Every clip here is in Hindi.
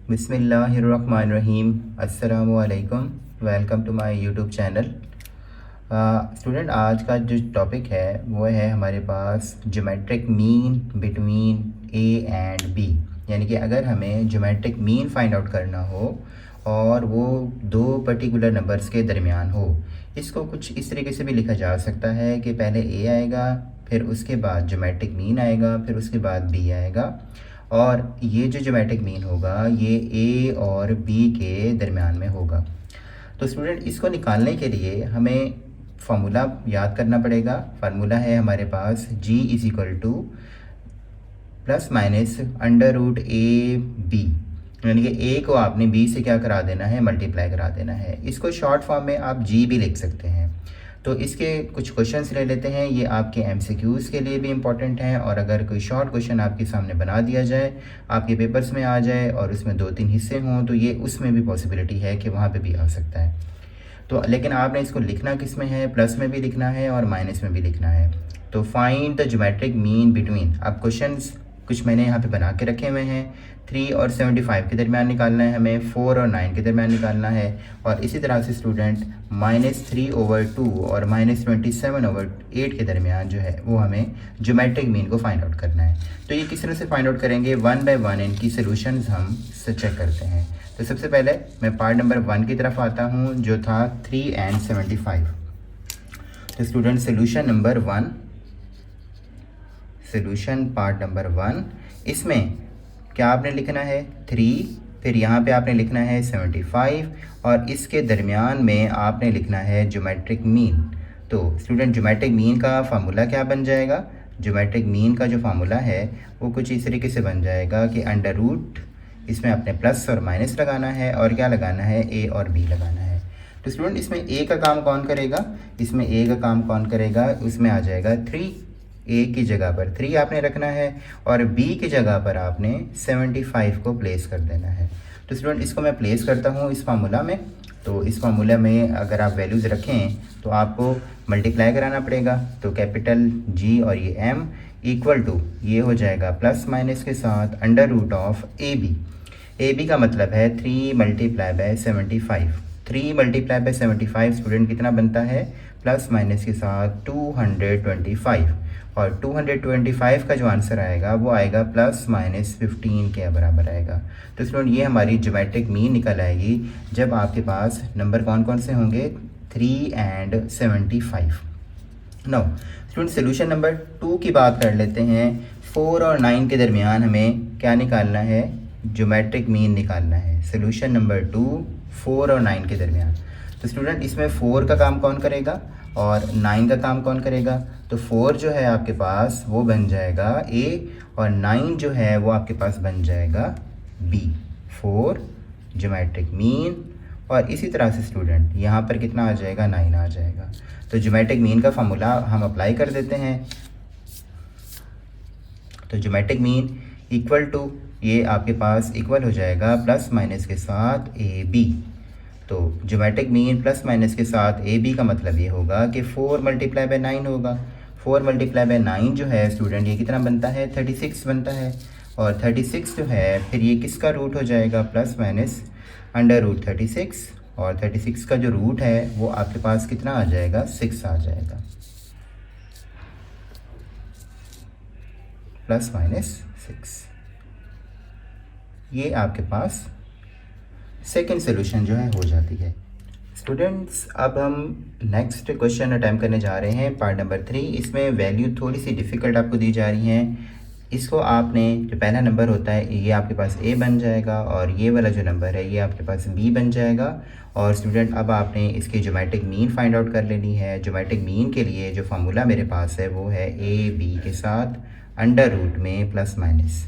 बिस्मिल्लाहिर्रहमानिर्रहीम। अस्सलामुअलैकुम। Welcome to my YouTube channel. Student, आज का जो टॉपिक है वो है हमारे पास geometric mean between A and B. यानी कि अगर हमें ज्योमेट्रिक मीन फाइंड आउट करना हो और वो दो पर्टिकुलर नंबर्स के दरमियान हो, इसको कुछ इस तरीके से भी लिखा जा सकता है कि पहले ए आएगा, फिर उसके बाद ज्योमेट्रिक मीन आएगा, फिर उसके बाद बी आएगा, और ये जो ज्योमेट्रिक मीन होगा ये ए और बी के दरमियान में होगा। तो स्टूडेंट, इसको निकालने के लिए हमें फार्मूला याद करना पड़ेगा। फार्मूला है हमारे पास g is equal to plus minus under root A B, यानी कि ए को आपने बी से क्या करा देना है, मल्टीप्लाई करा देना है। इसको शॉर्ट फॉर्म में आप जी भी लिख सकते हैं। तो इसके कुछ क्वेश्चंस ले लेते हैं, ये आपके एमसीक्यूज़ के लिए भी इम्पॉर्टेंट हैं, और अगर कोई शॉर्ट क्वेश्चन आपके सामने बना दिया जाए, आपके पेपर्स में आ जाए और उसमें 2-3 हिस्से हों, तो ये उसमें भी पॉसिबिलिटी है कि वहाँ पे भी आ सकता है। तो लेकिन आपने इसको लिखना किस में है, प्लस में भी लिखना है और माइनस में भी लिखना है। तो find the geometric mean between, अब क्वेश्चंस कुछ मैंने यहाँ पे बना के रखे हुए हैं। 3 और 75 के दरमियान निकालना है हमें, 4 और 9 के दरमियान निकालना है, और इसी तरह से स्टूडेंट -3/2 और -27/8 के दरमियान जो है वो हमें ज्योमेट्रिक मीन को फाइंड आउट करना है। तो ये किस तरह से फाइंड आउट करेंगे, 1 बाय 1 इनकी सोल्यूशंस हम चेक करते हैं। तो सबसे पहले मैं पार्ट नंबर 1 की तरफ आता हूँ, जो था 3 and 75। तो student, solution number 1, solution part number 1, इसमें क्या आपने लिखना है 3, फिर यहाँ पे आपने लिखना है 75, और इसके दरमियान में आपने लिखना है ज्योमेट्रिक मीन। तो स्टूडेंट, ज्योमेट्रिक मीन का फार्मूला क्या बन जाएगा, ज्योमेट्रिक मीन का जो फार्मूला है वो कुछ इस तरीके से बन जाएगा कि अंडर रूट, इसमें आपने प्लस और माइनस लगाना है, और क्या लगाना है, ए और बी लगाना है। तो स्टूडेंट, इसमें ए का काम कौन करेगा, इसमें ए का काम कौन करेगा, उसमें आ जाएगा 3। ए की जगह पर 3 आपने रखना है, और बी की जगह पर आपने 75 को प्लेस कर देना है। तो स्टूडेंट, इसको मैं प्लेस करता हूँ इस फार्मूला में। तो इस फार्मूला में अगर आप वैल्यूज़ रखें तो आपको मल्टीप्लाई कराना पड़ेगा। तो कैपिटल जी और ये एम इक्वल टू, ये हो जाएगा प्लस माइनस के साथ under root of A B. A B का मतलब है 3 multiply by 75। 3 multiply by 75 student कितना बनता है, प्लस माइनस के साथ 225, और 225 का जो आंसर आएगा वो आएगा प्लस माइनस 15 के बराबर आएगा। तो स्टूडेंट, ये हमारी ज्योमेट्रिक मीन निकल आएगी जब आपके पास नंबर कौन कौन से होंगे, 3 and 75। No student, solution number 2 की बात कर लेते हैं। 4 और 9 के दरमियान हमें क्या निकालना है, ज्योमेट्रिक मीन निकालना है। सोल्यूशन नंबर 2, 4 और 9 के दरमियान। तो स्टूडेंट, इसमें 4 का काम कौन करेगा और 9 का काम कौन करेगा। तो 4 जो है आपके पास वो बन जाएगा ए, और 9 जो है वो आपके पास बन जाएगा बी। 4 ज्योमेट्रिक मीन, और इसी तरह से स्टूडेंट यहाँ पर कितना आ जाएगा, 9 आ जाएगा। तो ज्योमेट्रिक मीन का फार्मूला हम अप्लाई कर देते हैं। तो ज्योमेट्रिक मीन इक्वल टू, ये आपके पास इक्वल हो जाएगा प्लस माइनस के साथ ए बी। तो ज्योमेट्रिक मीन प्लस माइनस के साथ ए बी का मतलब ये होगा कि 4 मल्टीप्लाई बाय 9 होगा। 4 मल्टीप्लाई बाय 9 जो है स्टूडेंट, ये कितना बनता है, 36 बनता है, और 36 जो है फिर ये किसका रूट हो जाएगा, प्लस माइनस अंडर रूट 36, और 36 का जो रूट है वो आपके पास कितना आ जाएगा, 6 आ जाएगा, प्लस माइनस 6। ये आपके पास सेकेंड सोल्यूशन जो है हो जाती है। स्टूडेंट्स, अब हम नेक्स्ट क्वेश्चन अटैम्प्ट करने जा रहे हैं, पार्ट नंबर 3। इसमें वैल्यू थोड़ी सी डिफ़िकल्ट आपको दी जा रही हैं। इसको आपने, जो पहला नंबर होता है ये आपके पास ए बन जाएगा, और ये वाला जो नंबर है ये आपके पास बी बन जाएगा। और स्टूडेंट, अब आपने इसकी ज्योमेट्रिक मीन फाइंड आउट कर लेनी है। ज्योमेट्रिक मीन के लिए जो फार्मूला मेरे पास है वो है ए बी के साथ अंडर रूट में प्लस माइनस।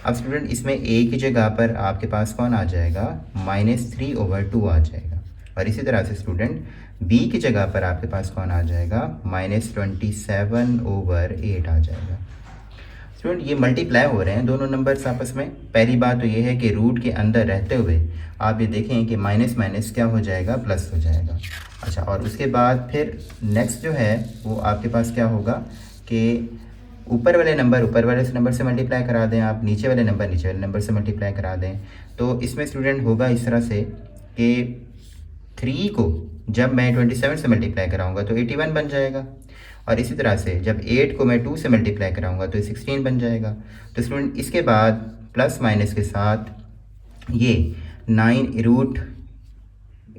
अब स्टूडेंट, इसमें ए की जगह पर आपके पास कौन आ जाएगा, -3/2 आ जाएगा, और इसी तरह से स्टूडेंट बी की जगह पर आपके पास कौन आ जाएगा, -27/8 आ जाएगा। स्टूडेंट, ये मल्टीप्लाई हो रहे हैं दोनों नंबर्स आपस में। पहली बात तो ये है कि रूट के अंदर रहते हुए आप ये देखें कि माइनस माइनस क्या हो जाएगा, प्लस हो जाएगा। अच्छा, और उसके बाद फिर नेक्स्ट जो है वो आपके पास क्या होगा कि ऊपर वाले नंबर ऊपर वाले से नंबर से मल्टीप्लाई करा दें आप, नीचे वाले नंबर से मल्टीप्लाई करा दें। तो इसमें स्टूडेंट होगा इस तरह से कि 3 को जब मैं 27 से मल्टीप्लाई कराऊंगा तो 81 बन जाएगा, और इसी तरह से जब 8 को मैं 2 से मल्टीप्लाई कराऊंगा तो 16 बन जाएगा। तो स्टूडेंट इसके बाद प्लस माइनस के साथ ये 9 रूट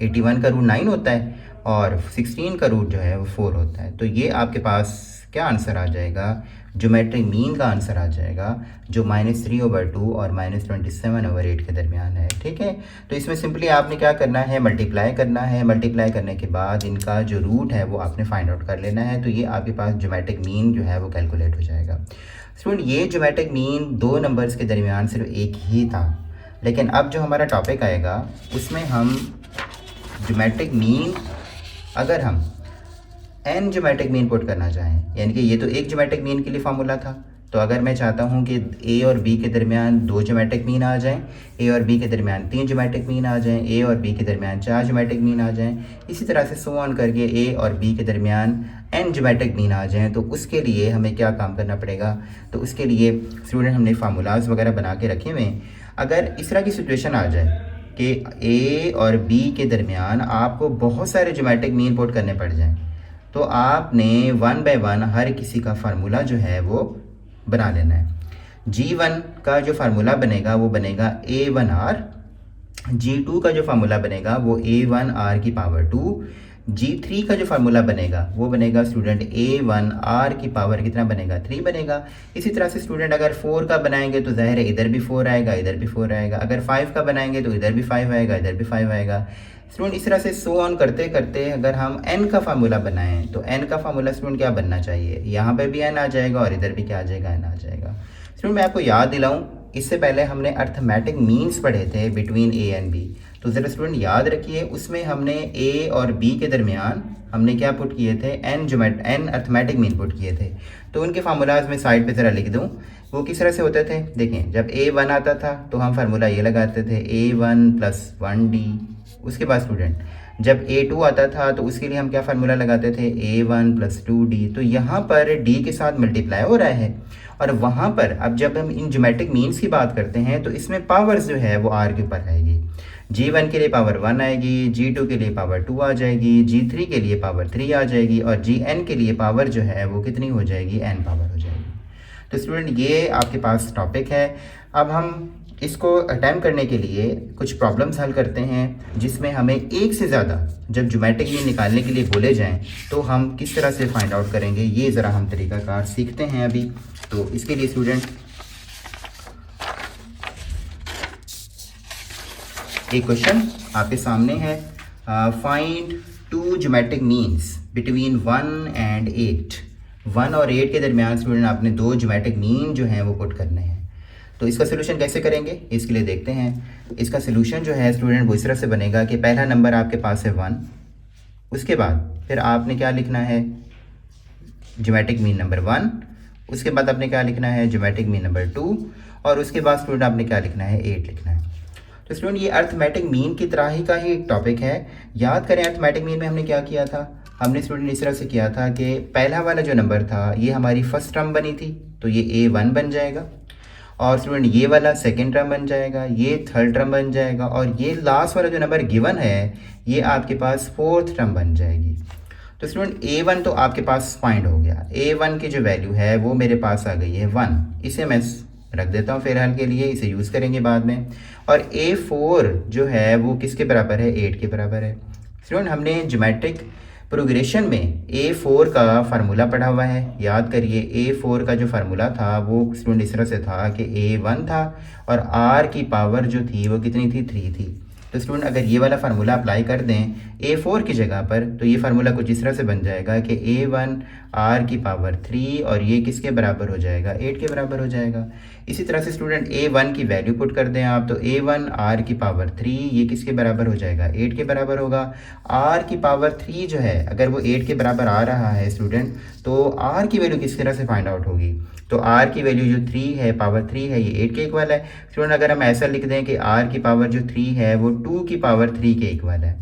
81 का रूट 9 होता है और 16 का रूट जो है वो 4 होता है। तो ये आपके पास क्या आंसर आ जाएगा, ज्योमेट्रिक मीन का आंसर आ जाएगा, जो -3/2 और -27/8 के दरमियान है। ठीक है, तो इसमें सिंपली आपने क्या करना है, मल्टीप्लाई करना है। मल्टीप्लाई करने के बाद इनका जो रूट है वो आपने फाइंड आउट कर लेना है। तो ये आपके पास ज्योमेट्रिक मीन जो है वो कैलकुलेट हो जाएगा। स्टूडेंट ये ज्योमेट्रिक मीन दो नंबर्स के दरमियान सिर्फ एक ही था, लेकिन अब जो हमारा टॉपिक आएगा उसमें हम ज्योमेट्रिक मीन, अगर हम n ज्योमेट्रिक मीन पुट करना चाहें, यानी कि ये तो एक ज्योमेट्रिक मीन के लिए फार्मूला था, तो अगर मैं चाहता हूँ कि a और b के दरमियान 2 ज्योमेट्रिक मीन आ जाएं, a और b के दरमियान 3 ज्योमेट्रिक मीन आ जाएं, a और b के दरमियान 4 ज्योमेट्रिक मीन आ जाएं, इसी तरह से सो ऑन करके a और b के दरमियान n ज्योमेट्रिक मीन आ जाएं, तो उसके लिए हमें क्या काम करना पड़ेगा। तो उसके लिए स्टूडेंट हमने फार्मूलाज वगैरह बना के रखे हुए। अगर इस तरह की सिचुएशन आ जाए कि a और b के दरमियान आपको बहुत सारे ज्योमेट्रिक मीन पुट करने पड़ जाएँ, तो आपने 1 बाय 1 हर किसी का फार्मूला जो है वो बना लेना है। G1 का जो फार्मूला बनेगा वो बनेगा A1R, G2 का जो फार्मूला बनेगा वो A1R की पावर 2, G3 का जो फार्मूला बनेगा वो बनेगा स्टूडेंट A1R की पावर कितना बनेगा, 3 बनेगा। इसी तरह से स्टूडेंट अगर 4 का बनाएंगे तो ज़ाहिर है इधर भी 4 आएगा, इधर भी 4 आएगा। अगर 5 का बनाएंगे तो इधर भी 5 आएगा, इधर भी 5 आएगा। स्टूडेंट इस तरह से सो ऑन करते करते अगर हम n का फार्मूला बनाएं तो n का फार्मूला स्टूडेंट क्या बनना चाहिए, यहाँ पे भी n आ जाएगा और इधर भी क्या आ जाएगा, n आ जाएगा। स्टूडेंट मैं आपको याद दिलाऊं, इससे पहले हमने अर्थमेटिक मीन्स पढ़े थे बिटवीन a एंड b, तो ज़रा स्टूडेंट याद रखिए उसमें हमने a और b के दरमियान हमने क्या पुट किए थे, n अर्थमेटिक मीन पुट किए थे। तो उनके फार्मूलाज में साइड पे ज़रा लिख दूँ, वो किस तरह से होते थे। देखें, जब a1 आता था तो हम फार्मूला ये लगाते थे a1 + 1d। उसके बाद स्टूडेंट जब a2 आता था तो उसके लिए हम क्या फार्मूला लगाते थे, a1 + 2d। तो यहाँ पर d के साथ मल्टीप्लाई हो रहा है, और वहाँ पर अब जब हम इन ज्योमेट्रिक मीन्स की बात करते हैं तो इसमें पावर्स जो है वो r के ऊपर आएगी। G1 के लिए पावर 1 आएगी, G2 के लिए पावर 2 आ जाएगी, G3 के लिए पावर 3 आ जाएगी, और Gn के लिए पावर जो है वो कितनी हो जाएगी, n पावर हो जाएगी। तो स्टूडेंट ये आपके पास टॉपिक है। अब हम इसको अटैम्प्ट करने के लिए कुछ प्रॉब्लम्स हल करते हैं, जिसमें हमें एक से ज़्यादा जब ज्योमेट्रिक मीन निकालने के लिए बोले जाएं तो हम किस तरह से फाइंड आउट करेंगे, ये ज़रा हम तरीक़ाकार सीखते हैं अभी। तो इसके लिए स्टूडेंट एक क्वेश्चन आपके सामने है, find 2 geometric means between 1 and 8। 1 और 8 के दरमियान स्टूडेंट आपने 2 ज्योमेट्रिक मीन जो हैं वो पुट करने हैं। तो इसका सोल्यूशन कैसे करेंगे, इसके लिए देखते हैं। इसका सोल्यूशन जो है स्टूडेंट वो इस तरह से बनेगा कि पहला नंबर आपके पास है 1, उसके बाद फिर आपने क्या लिखना है, ज्योमेट्रिक मीन नंबर 1, उसके बाद आपने क्या लिखना है, ज्योमेट्रिक मीन नंबर 2, और उसके बाद स्टूडेंट आपने क्या लिखना है, 8 लिखना है। तो स्टूडेंट ये अर्थमेटिक मीन की तरह ही का ही टॉपिक है। याद करें अर्थमेटिक मीन में हमने क्या किया था, हमने स्टूडेंट इस तरह से किया था कि पहला वाला जो नंबर था ये हमारी फर्स्ट टर्म बनी थी, तो ये A1 बन जाएगा, और स्टूडेंट ये वाला सेकंड टर्म बन जाएगा, ये थर्ड टर्म बन जाएगा, और ये लास्ट वाला जो नंबर गिवन है ये आपके पास फोर्थ टर्म बन जाएगी। तो स्टूडेंट A1 तो आपके पास फाइंड हो गया, A1 की जो वैल्यू है वो मेरे पास आ गई है 1, इसे मैं रख देता हूँ फिलहाल के लिए, इसे यूज़ करेंगे बाद में। और A4 जो है वो किसके बराबर है, 8 के बराबर है। स्टूडेंट हमने ज्योमेट्रिक प्रोग्रेशन में A4 का फार्मूला पढ़ा हुआ है, याद करिए A4 का जो फार्मूला था वो स्टूडेंट इस तरह से था कि A1 था और R की पावर जो थी वो कितनी थी, 3 थी। तो स्टूडेंट अगर ये वाला फार्मूला अप्लाई कर दें A4 की जगह पर तो ये फार्मूला कुछ इस तरह से बन जाएगा कि A1 R की पावर 3 और ये किसके बराबर हो जाएगा, 8 के बराबर हो जाएगा। इसी तरह से स्टूडेंट A1 की वैल्यू पुट कर दें आप, तो A1 R की पावर 3 ये किसके बराबर हो जाएगा, 8 के बराबर होगा। R की पावर 3 जो है अगर वो 8 के बराबर आ रहा है स्टूडेंट, तो R की वैल्यू किस तरह से फाइंड आउट होगी, तो R की वैल्यू जो 3 है, पावर 3 है, ये 8 के इक्वल है। स्टूडेंट अगर हम ऐसा लिख दें कि R की पावर जो 3 है वो 2 की पावर 3 के इक्वल है,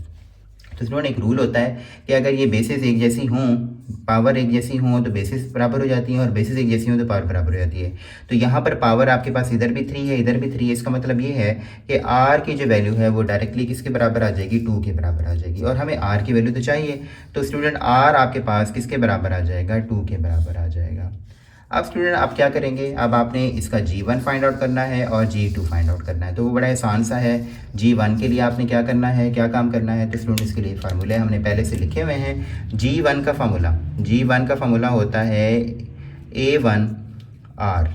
तो स्टूडेंट एक रूल होता है कि अगर ये बेसिस एक जैसी हों, पावर एक जैसी हों तो बेसिस बराबर हो जाती है, और बेसिस एक जैसी हों तो पावर बराबर हो जाती है। तो यहाँ पर पावर आपके पास इधर भी 3 है, इधर भी 3 है। इसका मतलब ये है कि आर की जो वैल्यू है वो डायरेक्टली किसके बराबर आ जाएगी, 2 के बराबर आ जाएगी। और हमें आर की वैल्यू तो चाहिए, तो स्टूडेंट आर आपके पास किसके बराबर आ जाएगा, 2 के बराबर आ जाएगा। अब स्टूडेंट आप क्या करेंगे, अब आपने इसका G1 फाइंड आउट करना है और G2 फाइंड आउट करना है। तो वो बड़ा आसान सा है। G1 के लिए आपने क्या करना है, क्या काम करना है, तो स्टूडेंट इसके लिए फार्मूले हमने पहले से लिखे हुए हैं। G1 का फार्मूला होता है A1R।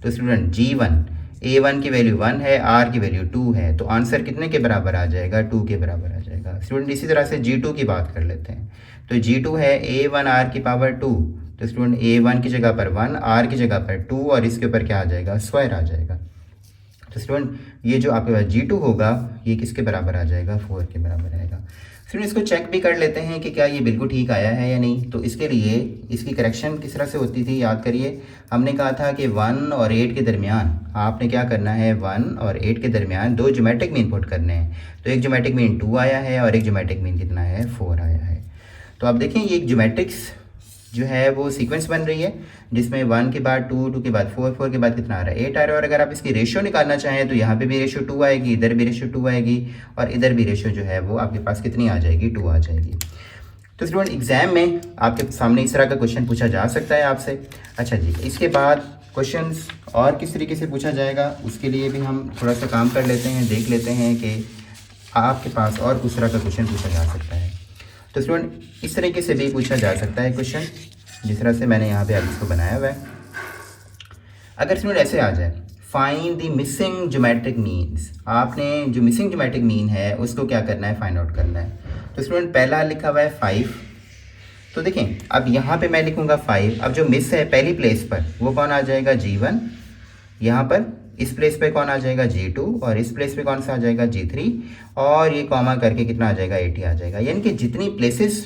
तो स्टूडेंट G1, A1 की वैल्यू 1 है, R की वैल्यू 2 है, तो आंसर कितने के बराबर आ जाएगा, 2 के बराबर आ जाएगा। स्टूडेंट इसी तरह से G2 की बात कर लेते हैं। तो G2 है A1R की पावर 2, तो स्टूडेंट A1 की जगह पर 1, R की जगह पर 2 और इसके ऊपर क्या आ जाएगा, स्क्वायर आ जाएगा। तो स्टूडेंट ये जो आपके पास G2 होगा ये किसके बराबर आ जाएगा, 4 के बराबर आएगा। स्टूडेंट इसको चेक भी कर लेते हैं कि क्या ये बिल्कुल ठीक आया है या नहीं। तो इसके लिए इसकी करेक्शन किस तरह से होती थी, याद करिए। हमने कहा था कि 1 और 8 के दरमियान आपने क्या करना है, 1 और 8 के दरमियान 2 ज्योमेट्रिक मीन पुट करने हैं। तो एक ज्योमेट्रिक मीन 2 आया है और एक ज्योमेट्रिक मीन कितना है, 4 आया है। तो आप देखें ये एक ज्योमेट्रिक्स जो है वो सीक्वेंस बन रही है, जिसमें 1 के बाद 2, 2 के बाद 4, 4 के बाद कितना आ रहा है, 8 आ रहा है। और अगर आप इसकी रेशियो निकालना चाहें तो यहाँ पे भी रेशियो 2 आएगी, इधर भी रेशियो 2 आएगी, और इधर भी रेशियो जो है वो आपके पास कितनी आ जाएगी, 2 आ जाएगी। तो स्टूडेंट एग्जाम में आपके सामने इस तरह का क्वेश्चन पूछा जा सकता है आपसे। अच्छा जी, इसके बाद क्वेश्चन और किस तरीके से पूछा जाएगा उसके लिए भी हम थोड़ा सा काम कर लेते हैं, देख लेते हैं कि आपके पास और किस तरह का क्वेश्चन पूछा जा सकता है। तो स्टूडेंट इस तरीके से भी पूछा जा सकता है क्वेश्चन, जिस तरह से मैंने यहाँ पे अब इसको बनाया हुआ है। अगर स्टूडेंट ऐसे आ जाए, find the missing geometric means, आपने जो मिसिंग ज्योमेट्रिक मीन है उसको क्या करना है, फाइंड आउट करना है। तो स्टूडेंट पहला लिखा हुआ है 5। तो देखें अब यहाँ पे मैं लिखूँगा 5। अब जो मिस है पहली प्लेस पर वो कौन आ जाएगा, G1। यहाँ पर इस प्लेस पे कौन आ जाएगा, G2, और इस प्लेस पे कौन सा आ जाएगा, G3, और ये कॉमा करके कितना आ जाएगा, 80 आ जाएगा। यानी कि जितनी प्लेसेस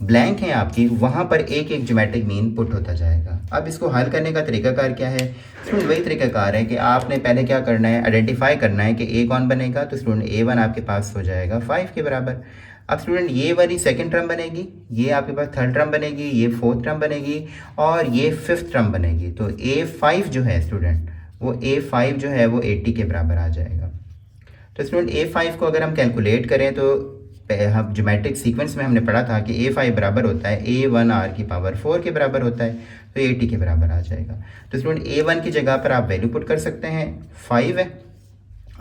ब्लैंक हैं आपकी वहाँ पर एक एक ज्योमेट्रिक मीन पुट होता जाएगा। अब इसको हल करने का तरीकाकार क्या है, स्टूडेंट वही तरीकाकार है कि आपने पहले क्या करना है, आइडेंटिफाई करना है कि A कौन बनेगा। तो स्टूडेंट A1 आपके पास हो जाएगा 5 के बराबर। अब स्टूडेंट ये वाली सेकंड टर्म बनेगी, ये आपके पास थर्ड टर्म बनेगी, ये फोर्थ टर्म बनेगी, और ये फिफ्थ टर्म बनेगी। तो A5 जो है स्टूडेंट, वो A5 जो है वो 80 के बराबर आ जाएगा। तो स्टूडेंट A5 को अगर हम कैलकुलेट करें तो हम ज्योमेट्रिक सीक्वेंस में हमने पढ़ा था कि A5 बराबर होता है A1R की पावर 4 के बराबर होता है, तो 80 के बराबर आ जाएगा। तो स्टूडेंट A1 की जगह पर आप वैल्यू पुट कर सकते हैं, 5 है,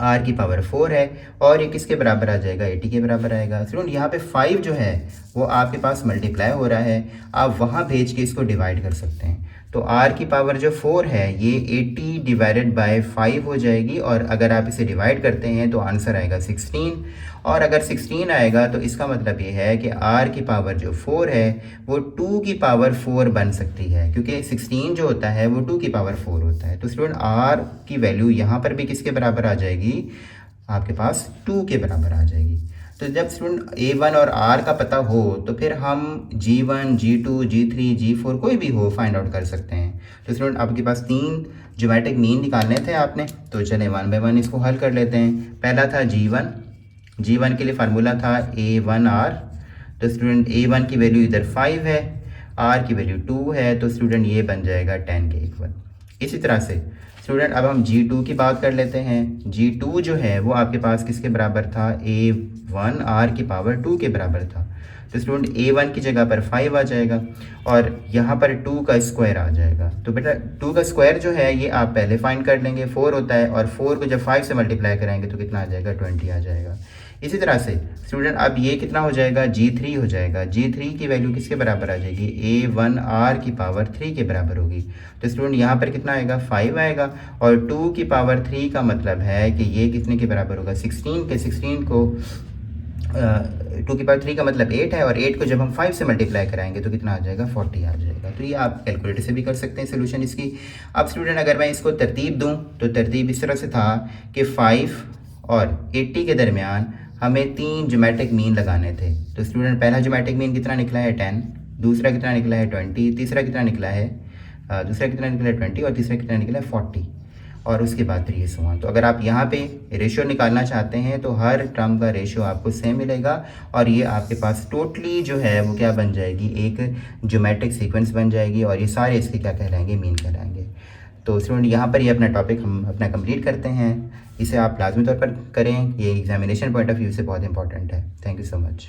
R की पावर 4 है, और ये किसके बराबर आ जाएगा, 80 के बराबर आएगा। स्टूडेंट यहाँ पे 5 जो है वो आपके पास मल्टीप्लाई हो रहा है, आप वहाँ भेज के इसको डिवाइड कर सकते हैं। तो R की पावर जो 4 है ये 80 डिवाइडेड बाय 5 हो जाएगी, और अगर आप इसे डिवाइड करते हैं तो आंसर आएगा 16। और अगर 16 आएगा तो इसका मतलब ये है कि R की पावर जो 4 है वो 2 की पावर 4 बन सकती है, क्योंकि 16 जो होता है वो 2 की पावर 4 होता है। तो स्टूडेंट R की वैल्यू यहाँ पर भी किसके बराबर आ जाएगी, आपके पास 2 के बराबर आ जाएगी। तो जब स्टूडेंट A1 और R का पता हो तो फिर हम G1, G2, G3, G4 कोई भी हो फाइंड आउट कर सकते हैं। तो स्टूडेंट आपके पास 3 ज्योमेट्रिक मीन निकालने थे आपने, तो चले 1 बाय 1 इसको हल कर लेते हैं। पहला था G1 के लिए फार्मूला था A1R। तो स्टूडेंट A1 की वैल्यू इधर 5 है, R की वैल्यू 2 है, तो स्टूडेंट ये बन जाएगा 10 के इक्वल। इसी तरह से स्टूडेंट अब हम G2 की बात कर लेते हैं। G2 जो है वो आपके पास किसके बराबर था, A1R की पावर 2 के बराबर था। तो स्टूडेंट A1 की जगह पर 5 आ जाएगा, और यहाँ पर 2 का स्क्वायर आ जाएगा। तो बेटा 2 का स्क्वायर जो है ये आप पहले फाइंड कर लेंगे, 4 होता है, और 4 को जब 5 से मल्टीप्लाई कराएंगे तो कितना आ जाएगा, 20 आ जाएगा। इसी तरह से स्टूडेंट अब ये कितना हो जाएगा, G3 हो जाएगा। G3 की वैल्यू किसके बराबर आ जाएगी, A1R की पावर 3 के बराबर होगी। तो स्टूडेंट यहाँ पर कितना आएगा, 5 आएगा, और 2 की पावर 3 का मतलब है कि ये कितने के बराबर होगा, 16 को 2 की पावर 3 का मतलब 8 है, और 8 को जब हम 5 से मल्टीप्लाई कराएंगे तो कितना आ जाएगा, 40 आ जाएगा। तो ये आप कैलकुलेटर से भी कर सकते हैं सोल्यूशन इसकी। अब स्टूडेंट अगर मैं इसको तरतीब दूँ तो तरतीब इस तरह से था कि 5 और 80 के दरमियान हमें 3 ज्योमेट्रिक मीन लगाने थे। तो स्टूडेंट पहला ज्योमेट्रिक मीन कितना निकला है, 10, दूसरा कितना निकला है, 20, तीसरा कितना निकला है 20, और तीसरा कितना निकला है, 40। और उसके बाद 3 is 1। तो अगर आप यहाँ पे रेशियो निकालना चाहते हैं तो हर टर्म का रेशियो आपको सेम मिलेगा और ये आपके पास टोटली जो है वो क्या बन जाएगी, एक ज्योमेट्रिक सीक्वेंस बन जाएगी और ये सारे इसके क्या कहलाएंगे, मीन कहलाएंगे। तो स्टूडेंट यहाँ पर ये अपना टॉपिक हम अपना कंप्लीट करते हैं। इसे आप लाजमी तौर पर करें, ये एग्जामिनेशन पॉइंट ऑफ व्यू से बहुत इंपॉर्टेंट है। Thank you so much.